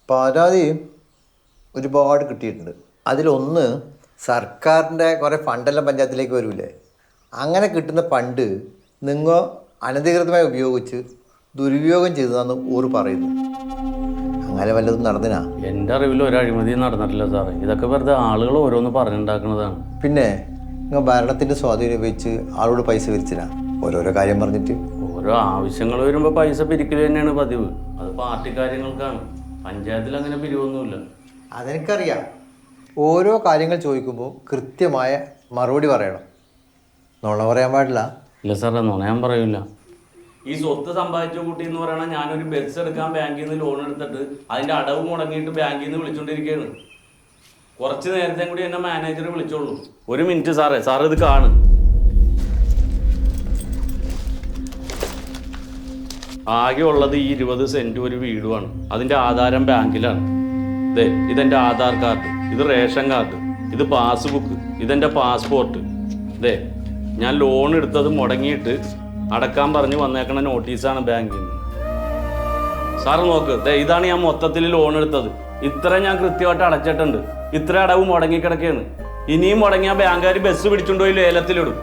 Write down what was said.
പരാതി ഒരുപാട് കിട്ടിയിട്ടുണ്ട്. അതിലൊന്ന് സർക്കാരിൻ്റെ കുറേ ഫണ്ടെല്ലാം പഞ്ചായത്തിലേക്ക് വരില്ലേ, അങ്ങനെ കിട്ടുന്ന ഫണ്ട് നിങ്ങൾ അനധികൃതമായി ഉപയോഗിച്ച് ദുരുപയോഗം ചെയ്തതാണെന്ന് ഓർ പറയുന്നു. അങ്ങനെ വല്ലതും നടന്നിനാ? എൻ്റെ അറിവിൽ ഒരു അഴിമതിയും നടന്നിട്ടില്ല സാറേ. ഇതൊക്കെ വെറുതെ ആളുകൾ ഓരോന്ന് പറഞ്ഞുണ്ടാക്കുന്നതാണ്. പിന്നെ നിങ്ങൾ ഭരണത്തിൻ്റെ സ്വാധീനം ഉപയോഗിച്ച് ആളോട് പൈസ പിരിച്ചിനാ, ഓരോരോ കാര്യം പറഞ്ഞിട്ട്? ഓരോ ആവശ്യങ്ങൾ വരുമ്പോൾ പൈസ പിരിക്കൽ തന്നെയാണ് പതിവ്. അത് പാർട്ടി കാര്യങ്ങൾക്കാണ്. പഞ്ചായത്തിൽ അങ്ങനെ പിരിവൊന്നുമില്ല. അതെനിക്കറിയാം. ഓരോ കാര്യങ്ങൾ ചോദിക്കുമ്പോൾ കൃത്യമായ മറുപടി പറയണം, നുണ പറയാൻ പാടില്ല. ഇല്ല സാറേ, നുണ ഞാൻ പറയൂല. ഈ സ്വത്ത് സമ്പാദിച്ച കുട്ടി എന്ന് പറയണ ഞാനൊരു ബസ് എടുക്കാൻ ബാങ്കിൽ നിന്ന് ലോൺ എടുത്തിട്ട് അതിൻ്റെ അടവ് മുടങ്ങിയിട്ട് ബാങ്കിൽ നിന്ന് വിളിച്ചുകൊണ്ടിരിക്കുകയാണ്. കുറച്ച് നേരത്തെ കൂടി എന്നെ മാനേജർ വിളിച്ചോളൂ. ഒരു മിനിറ്റ് സാറേ, സാർ ഇത് കാണ്. ആകെ ഉള്ളത് ഈ 20 സെൻറ്റ് ഒരു വീടുമാണ്. അതിൻ്റെ ആധാരം ബാങ്കിലാണ്. ഇതെൻ്റെ ആധാർ കാർഡ്, ഇത് റേഷൻ കാർഡ്, ഇത് പാസ്ബുക്ക്, ഇതെൻ്റെ പാസ്പോർട്ട്. ഞാൻ ലോൺ എടുത്തത് മുടങ്ങിയിട്ട് അടക്കാൻ പറഞ്ഞ് വന്നേക്കണ നോട്ടീസാണ് ബാങ്കിൽ നിന്ന്. സാറ് നോക്ക്, ഇതാണ് ഞാൻ മൊത്തത്തിൽ ലോൺ എടുത്തത്. ഇത്ര ഞാൻ കൃത്യമായിട്ട് അടച്ചിട്ടുണ്ട്. ഇത്ര അടവ് മുടങ്ങിക്കിടക്കുകയാണ്. ഇനിയും മുടങ്ങിയ ബാങ്കുകാർ ബസ് പിടിച്ചുകൊണ്ടുപോയി ലേലത്തിലിടും.